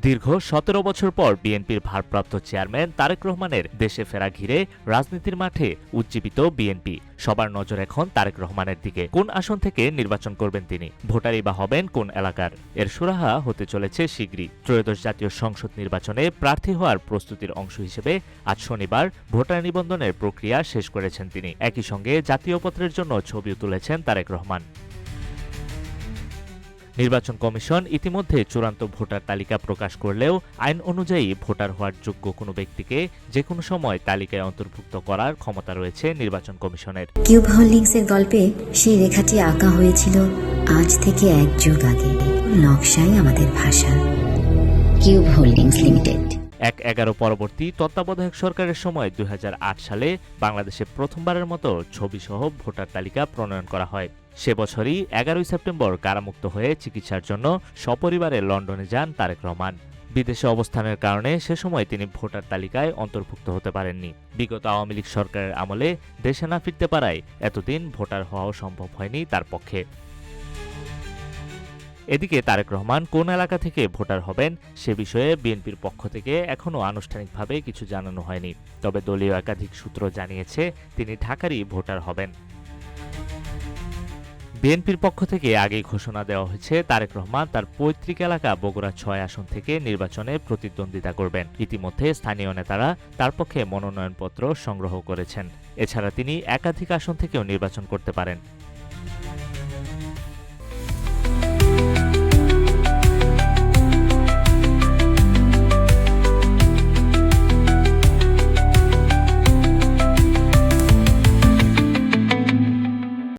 দীর্ঘ ১৭ বছর পর বিএনপির ভারপ্রাপ্ত চেয়ারম্যান তারেক রহমানের দেশে ফেরা ঘিরে রাজনীতির মাঠে উজ্জীবিত বিএনপি। সবার নজর এখন তারেক রহমানের দিকে। কোন আসন থেকে নির্বাচন করবেন তিনি, ভোটারই বা হবেন কোন এলাকার, এর সুরাহা হতে চলেছে শীঘ্রই। ত্রয়োদশ জাতীয় সংসদ নির্বাচনে প্রার্থী হওয়ার প্রস্তুতির অংশ হিসেবে আজ শনিবার ভোটার নিবন্ধনের প্রক্রিয়া শেষ করেছেন তিনি। একই সঙ্গে জাতীয় পত্রের জন্য ছবিও তুলেছেন তারেক রহমান। নির্বাচন কমিশন ইতিমধ্যে চূড়ান্ত ভোটার তালিকা প্রকাশ করলেও আইন অনুযায়ী ভোটার হওয়ার যোগ্য কোনো ব্যক্তিকে যে কোনো সময় তালিকায় অন্তর্ভুক্ত করার ক্ষমতা রয়েছে নির্বাচন কমিশনের। কিউব হোল্ডিংসের গল্পে সেই রেখাটি আঁকা হয়েছিল আজ থেকে ১ যুগ আগে। নকশাই আমাদের ভাষা। Cube holdings limited. ১/১১ পরবর্তী তত্ত্বাবধায়ক সরকারের সময় ২০০৮ সালে বাংলাদেশে প্রথমবারের মতো ছবিসহ ভোটার তালিকা প্রণয়ন করা হয়। সে বছরই ১১ সেপ্টেম্বর কারামুক্ত হয়ে চিকিৎসার জন্য সপরিবারে লন্ডনে যান তারেক রহমান। বিদেশে অবস্থানের কারণে সে সময় তিনি ভোটার তালিকায় অন্তর্ভুক্ত হতে পারেননি। বিগত আওয়ামী লীগ সরকারের আমলে দেশে না ফিরতে পারায় এতদিন ভোটার হওয়াও সম্ভব হয়নি তার পক্ষে। এদিকে তারেক রহমান কোন এলাকা থেকে ভোটার হবেন সে বিষয়ে বিএনপির পক্ষ থেকে এখনও আনুষ্ঠানিকভাবে কিছু জানানো হয়নি। তবে দলীয় একাধিক সূত্র জানিয়েছে তিনি ঢাকারই ভোটার হবেন। বিএনপির পক্ষ থেকে আগেই ঘোষণা দেওয়া হয়েছে তারেক রহমান তার পৈতৃক এলাকা বগুড়া ৬ আসন থেকে নির্বাচনে প্রতিদ্বন্দ্বিতা করবেন। ইতিমধ্যে স্থানীয় নেতারা তার পক্ষে মনোনয়নপত্র সংগ্রহ করেছেন। এছাড়া তিনি একাধিক আসন থেকেও নির্বাচন করতে পারেন।